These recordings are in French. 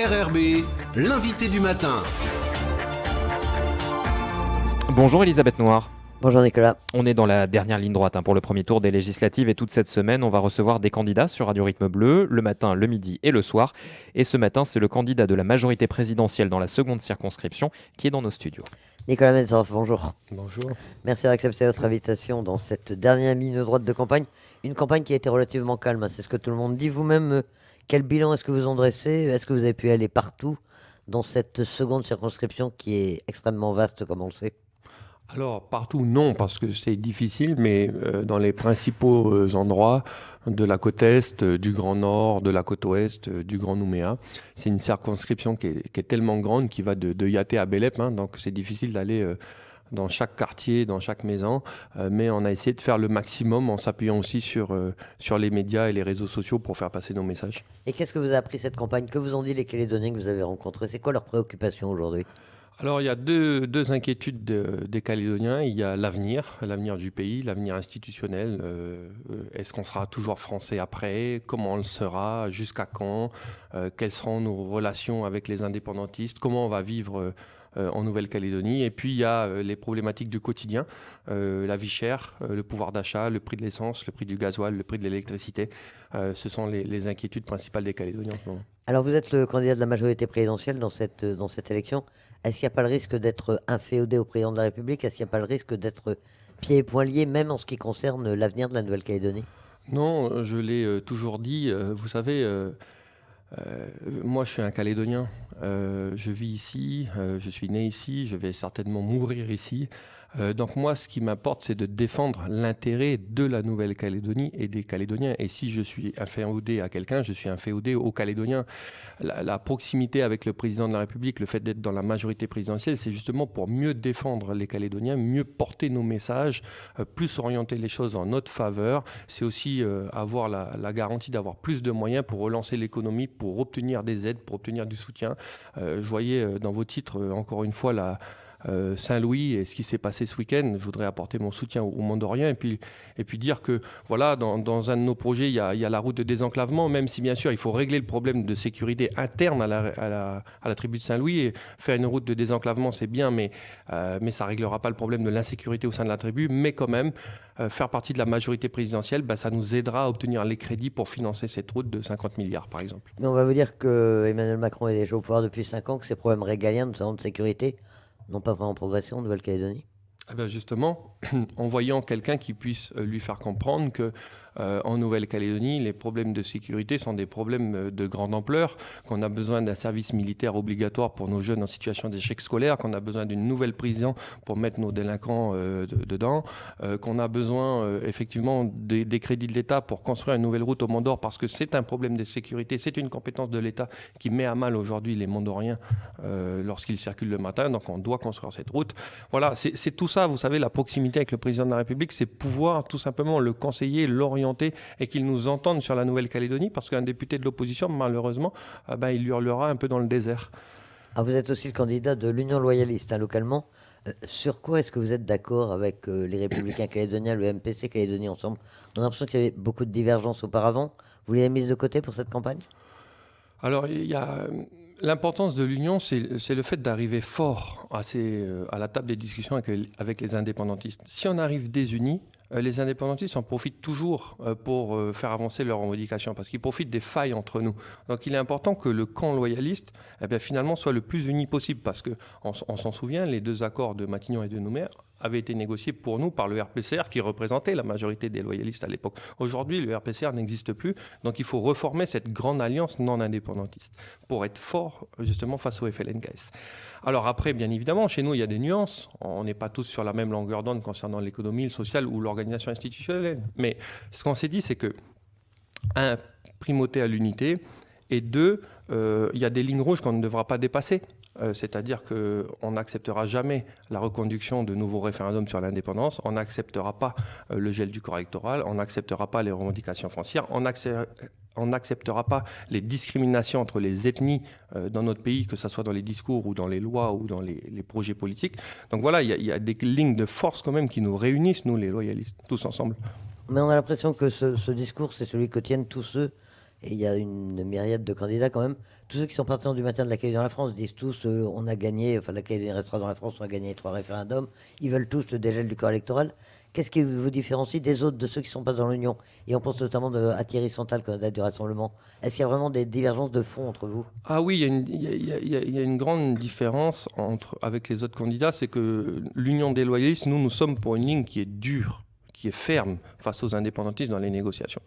RRB, l'invité du matin. Bonjour Elisabeth Noir. Bonjour Nicolas. On est dans la dernière ligne droite pour le premier tour des législatives et toute cette semaine, on va recevoir des candidats sur Radio Rythme Bleu, le matin, le midi et le soir. Et ce matin, c'est le candidat de la majorité présidentielle dans la seconde circonscription qui est dans nos studios. Nicolas Menzorf, bonjour. Bonjour. Merci d'avoir accepté notre invitation dans cette dernière ligne droite de campagne. Une campagne qui a été relativement calme, c'est ce que tout le monde dit. Vous-même, quel bilan est-ce que vous en dressez ? Est-ce que vous avez pu aller partout dans cette seconde circonscription qui est extrêmement vaste, comme on le sait ? Alors, partout, non, parce que c'est difficile, mais dans les principaux endroits de la côte Est, du Grand Nord, de la côte Ouest, du Grand Nouméa, c'est une circonscription qui est tellement grande qui va de Yaté à Bélep, donc c'est difficile d'aller dans chaque quartier, dans chaque maison, mais on a essayé de faire le maximum en s'appuyant aussi sur les médias et les réseaux sociaux pour faire passer nos messages. Et qu'est-ce que vous a appris cette campagne ? Que vous ont dit les Calédoniens que vous avez rencontrés ? C'est quoi leurs préoccupations aujourd'hui ? Alors, il y a deux inquiétudes des Calédoniens. Il y a l'avenir du pays, l'avenir institutionnel. Est-ce qu'on sera toujours français après ? Comment on le sera ? Jusqu'à quand ? Quelles seront nos relations avec les indépendantistes ? Comment on va vivre en Nouvelle-Calédonie ? Et puis, il y a les problématiques du quotidien, la vie chère, le pouvoir d'achat, le prix de l'essence, le prix du gasoil, le prix de l'électricité. Ce sont les inquiétudes principales des Calédoniens en ce moment. Alors, vous êtes le candidat de la majorité présidentielle dans cette élection. Est-ce qu'il n'y a pas le risque d'être inféodé au président de la République ? Est-ce qu'il n'y a pas le risque d'être pieds et poings liés, même en ce qui concerne l'avenir de la Nouvelle-Calédonie ? Non, je l'ai toujours dit. Vous savez, moi je suis un Calédonien. Je vis ici, je suis né ici, je vais certainement mourir ici. Donc moi, ce qui m'importe, c'est de défendre l'intérêt de la Nouvelle-Calédonie et des Calédoniens. Et si je suis inféodé à quelqu'un, je suis inféodé aux Calédoniens. La proximité avec le président de la République, le fait d'être dans la majorité présidentielle, c'est justement pour mieux défendre les Calédoniens, mieux porter nos messages, plus orienter les choses en notre faveur. C'est aussi avoir la garantie d'avoir plus de moyens pour relancer l'économie, pour obtenir des aides, pour obtenir du soutien. Je voyais dans vos titres, encore une fois, Saint-Louis et ce qui s'est passé ce week-end. Je voudrais apporter mon soutien au Mont-Dorian et puis dire que voilà, dans un de nos projets, il y a la route de désenclavement, même si bien sûr il faut régler le problème de sécurité interne à la tribu de Saint-Louis. Et faire une route de désenclavement, c'est bien, mais ça ne réglera pas le problème de l'insécurité au sein de la tribu. Mais quand même, faire partie de la majorité présidentielle, ça nous aidera à obtenir les crédits pour financer cette route de 50 milliards, par exemple. Mais on va vous dire que Emmanuel Macron est déjà au pouvoir depuis 5 ans, que ces problèmes régaliens, notamment de sécurité, n'ont pas vraiment progressé en Nouvelle-Calédonie. Justement, en voyant quelqu'un qui puisse lui faire comprendre que en Nouvelle-Calédonie, les problèmes de sécurité sont des problèmes de grande ampleur, qu'on a besoin d'un service militaire obligatoire pour nos jeunes en situation d'échec scolaire, qu'on a besoin d'une nouvelle prison pour mettre nos délinquants dedans, qu'on a besoin effectivement des crédits de l'État pour construire une nouvelle route au Mont-d'Or, parce que c'est un problème de sécurité, c'est une compétence de l'État qui met à mal aujourd'hui les Mont-d'Oriens lorsqu'ils circulent le matin, donc on doit construire cette route. Voilà, c'est tout ça, vous savez, la proximité avec le président de la République, c'est pouvoir tout simplement le conseiller, l'orienter et qu'il nous entende sur la Nouvelle-Calédonie, parce qu'un député de l'opposition, malheureusement, il hurlera un peu dans le désert. Vous êtes aussi le candidat de l'Union loyaliste localement. Sur quoi est-ce que vous êtes d'accord avec les Républicains calédoniens, le MPC Calédonie Ensemble ? On a l'impression qu'il y avait beaucoup de divergences auparavant. Vous les avez mises de côté pour cette campagne ? Alors, il y a... L'importance de l'union, c'est le fait d'arriver fort à la table des discussions avec les indépendantistes. Si on arrive désunis, les indépendantistes en profitent toujours pour faire avancer leurs revendications, parce qu'ils profitent des failles entre nous. Donc il est important que le camp loyaliste finalement soit le plus uni possible, parce qu'on s'en souvient, les 2 accords de Matignon et de Nouméa avaient été négociés pour nous par le RPCR qui représentait la majorité des loyalistes à l'époque. Aujourd'hui, le RPCR n'existe plus, donc il faut reformer cette grande alliance non indépendantiste pour être fort justement face au FLNKS. Alors après, bien évidemment, chez nous, il y a des nuances. On n'est pas tous sur la même longueur d'onde concernant l'économie, le social ou l'organisation institutionnelle. Mais ce qu'on s'est dit, c'est que, 1, primauté à l'unité, et 2, il y a des lignes rouges qu'on ne devra pas dépasser. C'est-à-dire qu'on n'acceptera jamais la reconduction de nouveaux référendums sur l'indépendance, on n'acceptera pas le gel du corps électoral, on n'acceptera pas les revendications foncières, on n'acceptera pas les discriminations entre les ethnies dans notre pays, que ce soit dans les discours ou dans les lois ou dans les projets politiques. Donc voilà, il y a des lignes de force quand même qui nous réunissent, nous les loyalistes, tous ensemble. Mais on a l'impression que ce discours, c'est celui que tiennent tous ceux et il y a une myriade de candidats quand même. Tous ceux qui sont partisans du maintien de la Calédonie dans la France disent tous on a gagné, enfin la Calédonie restera dans la France, on a gagné 3 référendums. Ils veulent tous le dégel du corps électoral. Qu'est-ce qui vous différencie des autres, de ceux qui ne sont pas dans l'Union? Et on pense notamment à Thierry Santal, candidat du Rassemblement. Est-ce qu'il y a vraiment des divergences de fond entre vous? Ah oui, il y a une grande différence avec les autres candidats, c'est que l'Union des loyalistes, nous sommes pour une ligne qui est dure, qui est ferme face aux indépendantistes dans les négociations.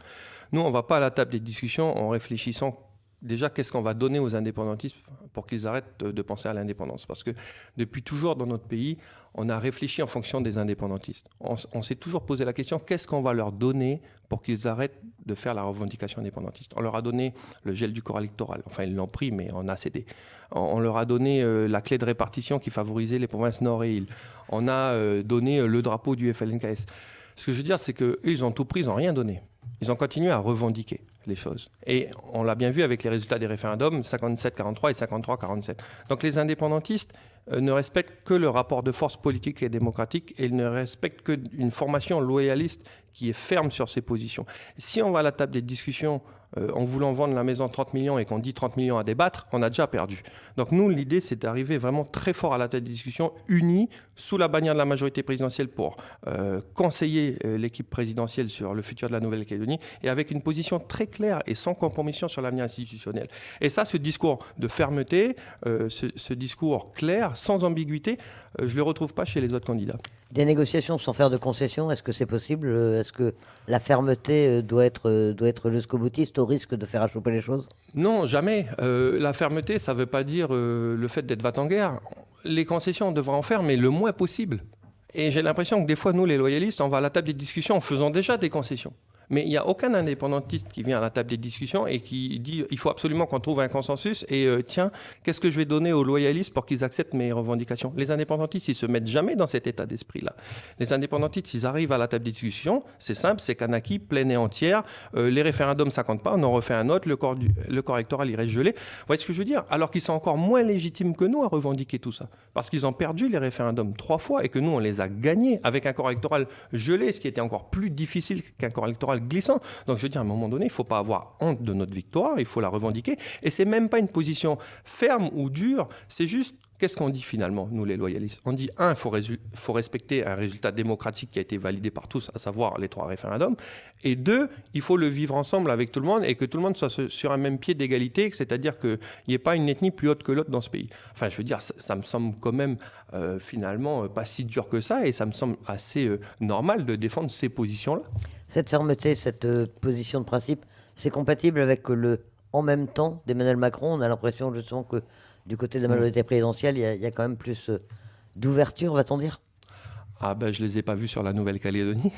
Nous, on ne va pas à la table des discussions en réfléchissant déjà qu'est-ce qu'on va donner aux indépendantistes pour qu'ils arrêtent de penser à l'indépendance. Parce que depuis toujours dans notre pays, on a réfléchi en fonction des indépendantistes. On s'est toujours posé la question, qu'est-ce qu'on va leur donner pour qu'ils arrêtent de faire la revendication indépendantiste? On leur a donné le gel du corps électoral. Enfin, ils l'ont pris, mais on a cédé. On leur a donné la clé de répartition qui favorisait les provinces nord et îles. On a donné le drapeau du FLNKS. Ce que je veux dire, c'est qu'eux, ils ont tout pris, ils n'ont rien donné. Ils ont continué à revendiquer les choses. Et on l'a bien vu avec les résultats des référendums, 57-43 et 53-47. Donc les indépendantistes ne respectent que le rapport de force politique et démocratique et ils ne respectent qu'une formation loyaliste qui est ferme sur ses positions. Si on va à la table des discussions en voulant vendre la maison 30 millions et qu'on dit 30 millions à débattre, on a déjà perdu. Donc nous, l'idée, c'est d'arriver vraiment très fort à la table des discussions, unis, sous la bannière de la majorité présidentielle pour conseiller l'équipe présidentielle sur le futur de la Nouvelle-Calédonie et avec une position très claire et sans compromission sur l'avenir institutionnel. Et ça, ce discours de fermeté, ce discours clair, sans ambiguïté, je ne le retrouve pas chez les autres candidats. Des négociations sans faire de concessions, est-ce que c'est possible? Est-ce que la fermeté doit être jusqu'au boutiste au risque de faire achoper les choses? Non, jamais. La fermeté, ça ne veut pas dire le fait d'être va-t-en-guerre. Les concessions, on devra en faire, mais le moins possible. Et j'ai l'impression que des fois, nous, les loyalistes, on va à la table des discussions en faisant déjà des concessions. Mais il n'y a aucun indépendantiste qui vient à la table des discussions et qui dit il faut absolument qu'on trouve un consensus et tiens, qu'est-ce que je vais donner aux loyalistes pour qu'ils acceptent mes revendications? Les indépendantistes, ils ne se mettent jamais dans cet état d'esprit-là. Les indépendantistes, ils arrivent à la table des discussions, c'est simple, c'est Kanaki, pleine et entière, les référendums, ça ne compte pas, on en refait un autre, le corps électoral, il reste gelé. Vous voyez ce que je veux dire? Alors qu'ils sont encore moins légitimes que nous à revendiquer tout ça. Parce qu'ils ont perdu les référendums 3 fois et que nous, on les a gagnés avec un corps électoral gelé, ce qui était encore plus difficile qu'un corps électoral glissant. Donc je veux dire, à un moment donné, il ne faut pas avoir honte de notre victoire, il faut la revendiquer. Et ce n'est même pas une position ferme ou dure, c'est juste, qu'est-ce qu'on dit finalement, nous les loyalistes? On dit, il faut respecter un résultat démocratique qui a été validé par tous, à savoir les 3 référendums. Et 2, il faut le vivre ensemble avec tout le monde et que tout le monde soit sur un même pied d'égalité, c'est-à-dire qu'il n'y ait pas une ethnie plus haute que l'autre dans ce pays. Enfin, je veux dire, ça me semble quand même finalement pas si dur que ça et ça me semble assez normal de défendre ces positions-là. Cette fermeté, cette position de principe, c'est compatible avec le « en même temps » d'Emmanuel Macron? On a l'impression justement que du côté de la majorité présidentielle, il y a quand même plus d'ouverture, va-t-on dire? Ah ben, je les ai pas vus sur la Nouvelle-Calédonie.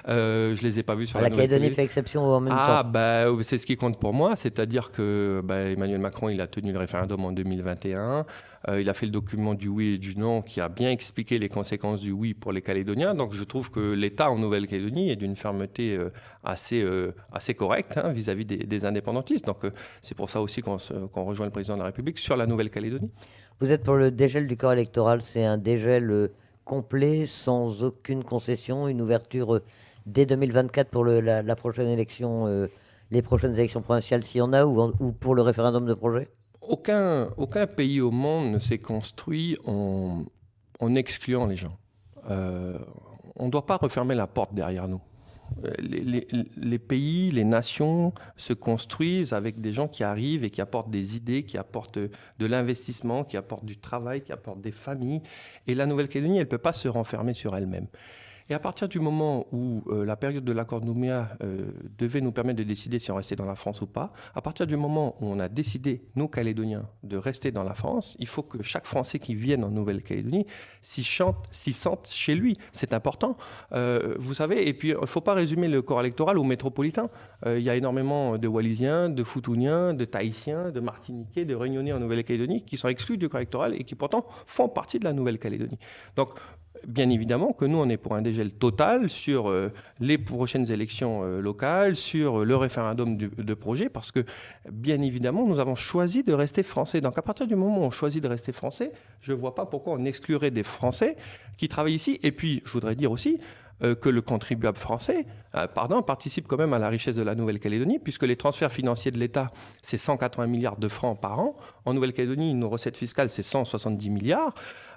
Je les ai pas vus sur la Calédonie fait exception en même temps. Ah ben, c'est ce qui compte pour moi, c'est-à-dire que Emmanuel Macron, il a tenu le référendum en 2021. Il a fait le document du oui et du non qui a bien expliqué les conséquences du oui pour les Calédoniens. Donc je trouve que l'État en Nouvelle-Calédonie est d'une fermeté assez correcte vis-à-vis des indépendantistes. Donc c'est pour ça aussi qu'on rejoint le président de la République sur la Nouvelle-Calédonie. Vous êtes pour le dégel du corps électoral, c'est un dégel complet, sans aucune concession, une ouverture dès 2024 pour la prochaine élection, les prochaines élections provinciales s'il y en a, ou pour le référendum de projet? Aucun pays au monde ne s'est construit en excluant les gens. On ne doit pas refermer la porte derrière nous. Les pays, les nations se construisent avec des gens qui arrivent et qui apportent des idées, qui apportent de l'investissement, qui apportent du travail, qui apportent des familles. Et la Nouvelle-Calédonie, elle ne peut pas se renfermer sur elle-même. Et à partir du moment où la période de l'accord de Nouméa devait nous permettre de décider si on restait dans la France ou pas, à partir du moment où on a décidé, nous Calédoniens, de rester dans la France, il faut que chaque Français qui vienne en Nouvelle-Calédonie s'y sente chez lui. C'est important. Vous savez, et puis il ne faut pas résumer le corps électoral au métropolitain. Il y a énormément de Wallisiens, de Futuniens, de Tahitiens, de Martiniquais, de Réunionnais en Nouvelle-Calédonie qui sont exclus du corps électoral et qui pourtant font partie de la Nouvelle-Calédonie. Donc, bien évidemment que nous, on est pour un dégel total sur les prochaines élections locales, sur le référendum de projet, parce que, bien évidemment, nous avons choisi de rester français. Donc, à partir du moment où on choisit de rester français, je ne vois pas pourquoi on exclurait des Français qui travaillent ici. Et puis, je voudrais dire aussi, que le contribuable français participe quand même à la richesse de la Nouvelle-Calédonie, puisque les transferts financiers de l'État, c'est 180 milliards de francs par an. En Nouvelle-Calédonie, nos recettes fiscales, c'est 170 milliards.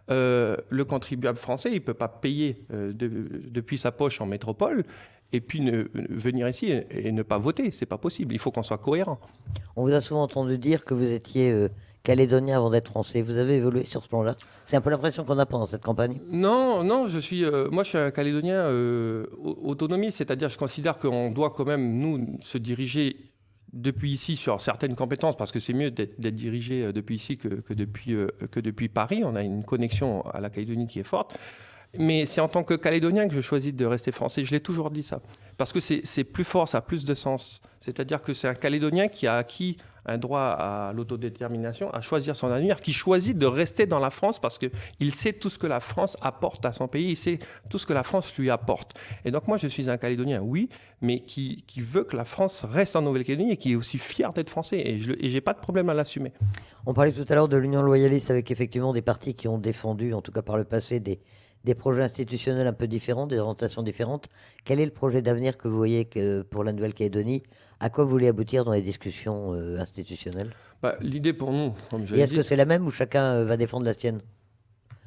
Le contribuable français, il ne peut pas payer depuis sa poche en métropole et puis venir ici et ne pas voter. Ce n'est pas possible. Il faut qu'on soit cohérent. On vous a souvent entendu dire que vous étiez calédonien avant d'être français. Vous avez évolué sur ce plan-là? C'est un peu l'impression qu'on a pendant cette campagne. Non, moi je suis un Calédonien autonomie, c'est-à-dire je considère qu'on doit quand même, nous, se diriger depuis ici sur certaines compétences, parce que c'est mieux d'être dirigé depuis ici que depuis Paris. On a une connexion à la Calédonie qui est forte. Mais c'est en tant que Calédonien que je choisis de rester français. Je l'ai toujours dit ça. Parce que c'est plus fort, ça a plus de sens. C'est-à-dire que c'est un Calédonien qui a acquis un droit à l'autodétermination, à choisir son avenir, qui choisit de rester dans la France parce qu'il sait tout ce que la France apporte à son pays, il sait tout ce que la France lui apporte. Et donc moi, je suis un Calédonien, oui, mais qui veut que la France reste en Nouvelle-Calédonie et qui est aussi fier d'être français. Et je n'ai pas de problème à l'assumer. On parlait tout à l'heure de l'Union loyaliste avec effectivement des partis qui ont défendu, en tout cas par le passé, des projets institutionnels un peu différents, des orientations différentes. Quel est le projet d'avenir que vous voyez pour la Nouvelle-Calédonie? À quoi vous voulez aboutir dans les discussions institutionnelles? L'idée pour nous, comme je l'ai dit... Est-ce que c'est la même ou chacun va défendre la sienne?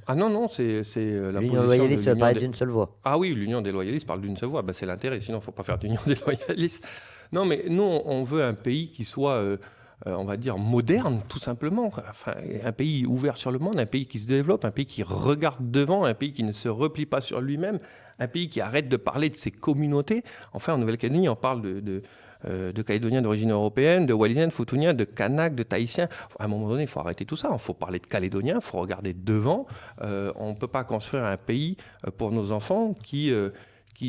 Ah non, c'est la l'Union loyaliste va parler d'une seule voix. Ah oui, l'Union des loyalistes parle d'une seule voix. C'est l'intérêt, sinon il ne faut pas faire d'Union des loyalistes. Non, mais nous, on veut un pays qui soit... on va dire moderne, tout simplement. Enfin, un pays ouvert sur le monde, un pays qui se développe, un pays qui regarde devant, un pays qui ne se replie pas sur lui-même, un pays qui arrête de parler de ses communautés. Enfin, en Nouvelle-Calédonie, on parle de Calédoniens d'origine européenne, de Wallisiens, de Futuniens, de Kanaks, de Tahitiens. À un moment donné, il faut arrêter tout ça. Il faut parler de Calédoniens, il faut regarder devant. On ne peut pas construire un pays pour nos enfants qui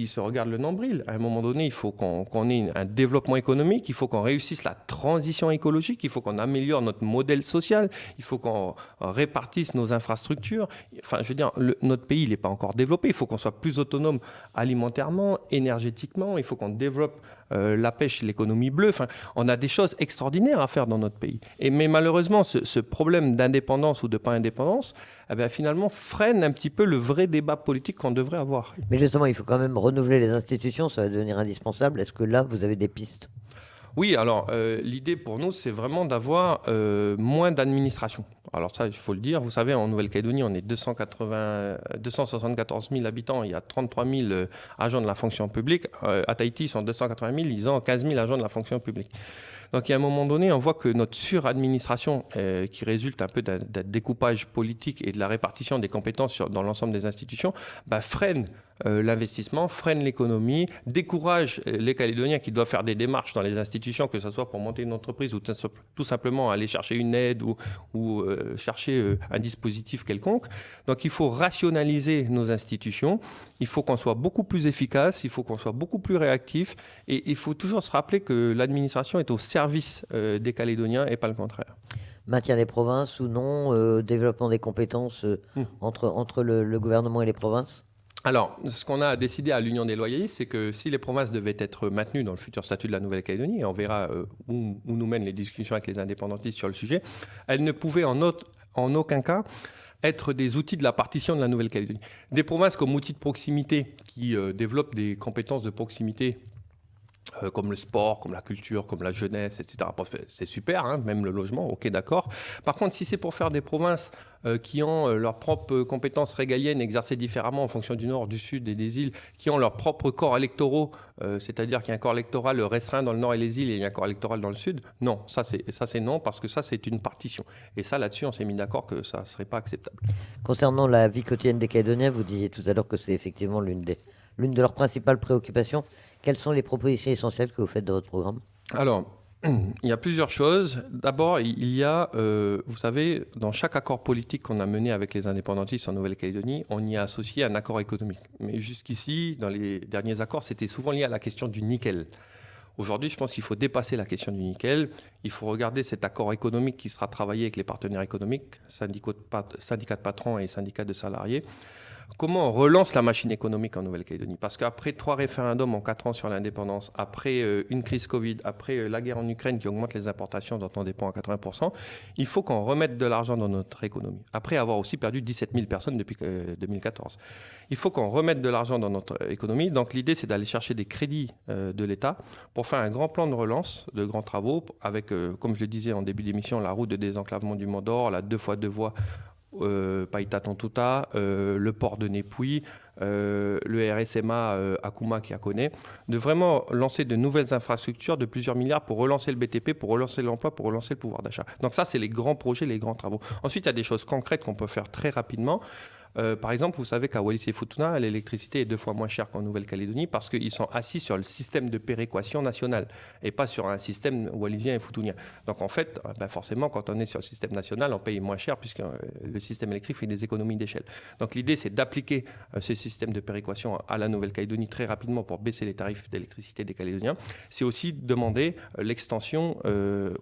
se regardent le nombril. À un moment donné, il faut qu'on ait un développement économique, il faut qu'on réussisse la transition écologique, il faut qu'on améliore notre modèle social, il faut qu'on répartisse nos infrastructures. Enfin, je veux dire, notre pays, il n'est pas encore développé. Il faut qu'on soit plus autonome alimentairement, énergétiquement. Il faut qu'on développe la pêche, l'économie bleue. Enfin, on a des choses extraordinaires à faire dans notre pays. Mais malheureusement, ce problème d'indépendance ou de pas indépendance, finalement, freine un petit peu le vrai débat politique qu'on devrait avoir. Mais justement, il faut quand même renouveler les institutions, ça va devenir indispensable. Est-ce que là, vous avez des pistes? Oui, alors l'idée pour nous, c'est vraiment d'avoir moins d'administration. Alors ça, il faut le dire. Vous savez, en Nouvelle-Calédonie, on est 274 000 habitants. Il y a 33 000 agents de la fonction publique. À Tahiti, ils sont 280 000. Ils ont 15 000 agents de la fonction publique. Donc, à un moment donné, on voit que notre suradministration, qui résulte un peu d'un découpage politique et de la répartition des compétences dans l'ensemble des institutions, freine l'investissement, freine l'économie, décourage les Calédoniens qui doivent faire des démarches dans les institutions, que ce soit pour monter une entreprise ou tout simplement aller chercher une aide ou chercher un dispositif quelconque. Donc, il faut rationaliser nos institutions, il faut qu'on soit beaucoup plus efficace, il faut qu'on soit beaucoup plus réactif et il faut toujours se rappeler que l'administration est au service des Calédoniens et pas le contraire. Maintien des provinces ou non, développement des compétences entre le gouvernement et les provinces? Alors, ce qu'on a décidé à l'Union des loyalistes, c'est que si les provinces devaient être maintenues dans le futur statut de la Nouvelle-Calédonie, et on verra où nous mènent les discussions avec les indépendantistes sur le sujet, elles ne pouvaient en aucun cas être des outils de la partition de la Nouvelle-Calédonie. Des provinces comme outils de proximité qui développent des compétences de proximité comme le sport, comme la culture, comme la jeunesse, etc. C'est super, hein, même le logement, ok, d'accord. Par contre, si c'est pour faire des provinces qui ont leurs propres compétences régaliennes exercées différemment en fonction du nord, du sud et des îles, qui ont leurs propres corps électoraux, c'est-à-dire qu'il y a un corps électoral restreint dans le nord et les îles et il y a un corps électoral dans le sud, non, ça c'est non, parce que ça c'est une partition. Et ça, là-dessus, on s'est mis d'accord que ça ne serait pas acceptable. Concernant la vie quotidienne des Calédoniens, vous disiez tout à l'heure que c'est effectivement l'une de leurs principales préoccupations. Quelles sont les propositions essentielles que vous faites dans votre programme? Alors, il y a plusieurs choses. D'abord, il y a, vous savez, dans chaque accord politique qu'on a mené avec les indépendantistes en Nouvelle-Calédonie, on y a associé un accord économique. Mais jusqu'ici, dans les derniers accords, c'était souvent lié à la question du nickel. Aujourd'hui, je pense qu'il faut dépasser la question du nickel. Il faut regarder cet accord économique qui sera travaillé avec les partenaires économiques, syndicats de patrons et syndicats de salariés, comment on relance la machine économique en Nouvelle-Calédonie. Parce qu'après 3 référendums en 4 ans sur l'indépendance, après une crise Covid, après la guerre en Ukraine qui augmente les importations dont on dépend à 80%, il faut qu'on remette de l'argent dans notre économie. Après avoir aussi perdu 17 000 personnes depuis 2014. Il faut qu'on remette de l'argent dans notre économie. Donc l'idée, c'est d'aller chercher des crédits de l'État pour faire un grand plan de relance, de grands travaux, avec, comme je le disais en début d'émission, la route de désenclavement du Mont-d'Or, la 2x2 voies Païta-Tontouta, le port de Népouy, le RSMA à Kouma-Kiakone, de vraiment lancer de nouvelles infrastructures de plusieurs milliards pour relancer le BTP, pour relancer l'emploi, pour relancer le pouvoir d'achat. Donc ça, c'est les grands projets, les grands travaux. Ensuite, il y a des choses concrètes qu'on peut faire très rapidement. Par exemple, vous savez qu'à Wallis et Futuna, l'électricité est 2 fois moins chère qu'en Nouvelle-Calédonie parce qu'ils sont assis sur le système de péréquation national et pas sur un système wallisien et futunien. Donc en fait, forcément, quand on est sur le système national, on paye moins cher puisque le système électrique fait des économies d'échelle. Donc l'idée, c'est d'appliquer ce système de péréquation à la Nouvelle-Calédonie très rapidement pour baisser les tarifs d'électricité des Calédoniens. C'est aussi demander l'extension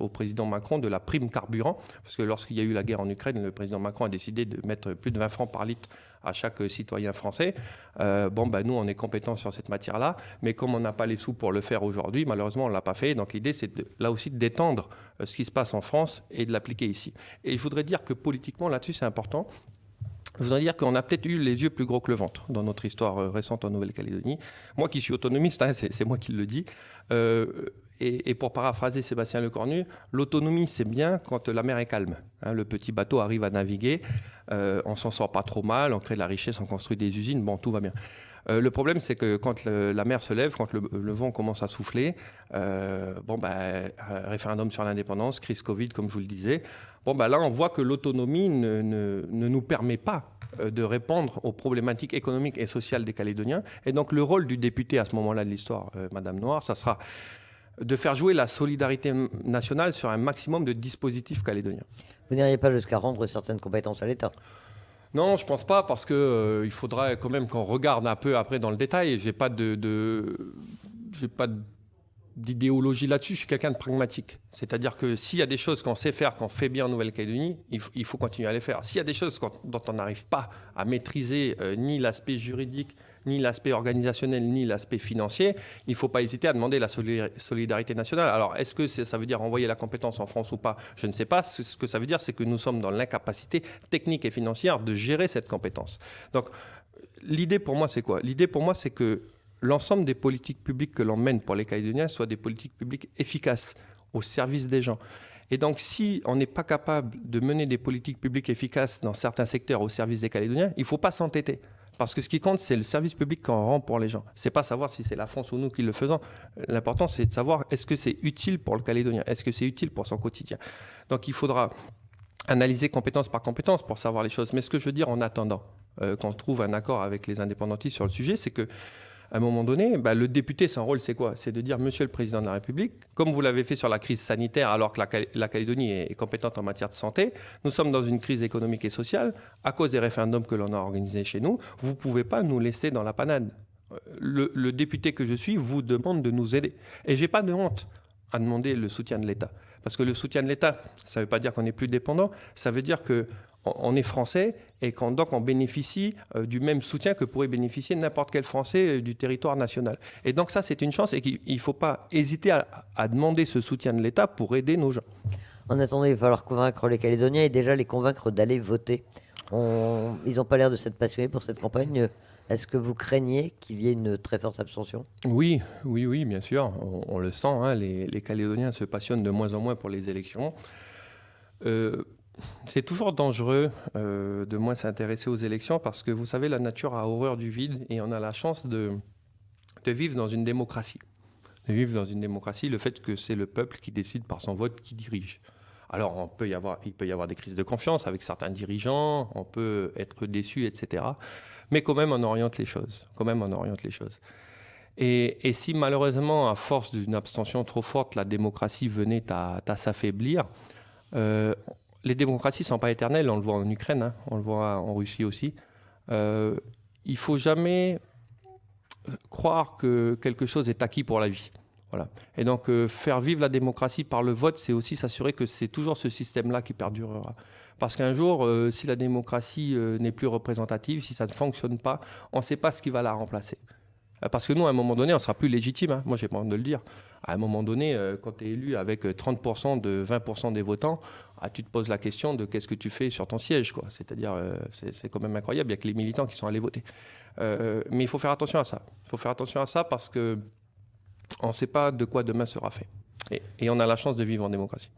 au président Macron de la prime carburant parce que lorsqu'il y a eu la guerre en Ukraine, le président Macron a décidé de mettre plus de 20 francs par litre à chaque citoyen français. Nous, on est compétents sur cette matière-là, mais comme on n'a pas les sous pour le faire aujourd'hui, malheureusement, on ne l'a pas fait. Donc l'idée, c'est là aussi d'étendre ce qui se passe en France et de l'appliquer ici. Et je voudrais dire que politiquement, là-dessus, c'est important. Je voudrais dire qu'on a peut-être eu les yeux plus gros que le ventre dans notre histoire récente en Nouvelle-Calédonie. Moi qui suis autonomiste, c'est moi qui le dis. Et pour paraphraser Sébastien Lecornu, l'autonomie, c'est bien quand la mer est calme. Le petit bateau arrive à naviguer, on s'en sort pas trop mal, on crée de la richesse, on construit des usines, tout va bien. Le problème, c'est que quand la mer se lève, quand le vent commence à souffler, référendum sur l'indépendance, crise Covid, comme je vous le disais, là, on voit que l'autonomie ne nous permet pas de répondre aux problématiques économiques et sociales des Calédoniens. Et donc, le rôle du député à ce moment-là de l'histoire, Madame Noir, ça sera de faire jouer la solidarité nationale sur un maximum de dispositifs calédoniens. Vous n'iriez pas jusqu'à rendre certaines compétences à l'État? Non, je pense pas, parce que il faudra quand même qu'on regarde un peu après dans le détail. J'ai pas d'idéologie là-dessus. Je suis quelqu'un de pragmatique. C'est-à-dire que s'il y a des choses qu'on sait faire, qu'on fait bien en Nouvelle-Calédonie, il faut continuer à les faire. S'il y a des choses dont on n'arrive pas à maîtriser ni l'aspect juridique, ni l'aspect organisationnel, ni l'aspect financier, il ne faut pas hésiter à demander la solidarité nationale. Alors, est-ce que ça veut dire envoyer la compétence en France ou pas? Je ne sais pas. Ce que ça veut dire, c'est que nous sommes dans l'incapacité technique et financière de gérer cette compétence. Donc, l'idée pour moi, c'est quoi? L'idée pour moi, c'est que l'ensemble des politiques publiques que l'on mène pour les Calédoniens soient des politiques publiques efficaces, au service des gens. Et donc, si on n'est pas capable de mener des politiques publiques efficaces dans certains secteurs au service des Calédoniens, il ne faut pas s'entêter. Parce que ce qui compte, c'est le service public qu'on rend pour les gens. Ce n'est pas savoir si c'est la France ou nous qui le faisons. L'important, c'est de savoir est-ce que c'est utile pour le Calédonien, est-ce que c'est utile pour son quotidien. Donc, il faudra analyser compétence par compétence pour savoir les choses. Mais ce que je veux dire en attendant qu'on trouve un accord avec les indépendantistes sur le sujet, c'est que à un moment donné, le député, son rôle, c'est quoi? C'est de dire, Monsieur le Président de la République, comme vous l'avez fait sur la crise sanitaire, alors que la Calédonie est compétente en matière de santé, nous sommes dans une crise économique et sociale, à cause des référendums que l'on a organisés chez nous, vous ne pouvez pas nous laisser dans la panade. Le député que je suis vous demande de nous aider. Et je n'ai pas de honte à demander le soutien de l'État. Parce que le soutien de l'État, ça ne veut pas dire qu'on est plus dépendant, ça veut dire qu'on est français et donc on bénéficie du même soutien que pourrait bénéficier n'importe quel Français du territoire national. Et donc ça, c'est une chance et qu'il ne faut pas hésiter à demander ce soutien de l'État pour aider nos gens. En attendant, il va falloir convaincre les Calédoniens et déjà les convaincre d'aller voter. Ils n'ont pas l'air de s'être passionnés pour cette campagne. Est-ce que vous craignez qu'il y ait une très forte abstention? Oui, bien sûr. On le sent. Les Calédoniens se passionnent de moins en moins pour les élections. C'est toujours dangereux de moins s'intéresser aux élections parce que, vous savez, la nature a horreur du vide et on a la chance de vivre dans une démocratie. De vivre dans une démocratie, le fait que c'est le peuple qui décide par son vote qui dirige. Alors, il peut y avoir des crises de confiance avec certains dirigeants, on peut être déçu, etc. Mais quand même, on oriente les choses. Et si malheureusement, à force d'une abstention trop forte, la démocratie venait à s'affaiblir, les démocraties ne sont pas éternelles, on le voit en Ukraine, on le voit en Russie aussi. Il ne faut jamais croire que quelque chose est acquis pour la vie. Voilà. Et donc, faire vivre la démocratie par le vote, c'est aussi s'assurer que c'est toujours ce système-là qui perdurera. Parce qu'un jour, si la démocratie n'est plus représentative, si ça ne fonctionne pas, on ne sait pas ce qui va la remplacer. Parce que nous, à un moment donné, on ne sera plus légitime. Hein. Moi, j'ai pas honte de le dire. À un moment donné, quand tu es élu avec 30% de 20% des votants, tu te poses la question de qu'est-ce que tu fais sur ton siège, quoi. C'est-à-dire, c'est quand même incroyable. Il n'y a que les militants qui sont allés voter. Mais il faut faire attention à ça. Il faut faire attention à ça parce qu'on ne sait pas de quoi demain sera fait. Et on a la chance de vivre en démocratie.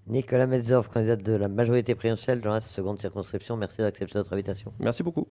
Nicolas Metzdorf, candidat de la majorité présidentielle dans la seconde circonscription, merci d'accepter notre invitation. Merci beaucoup.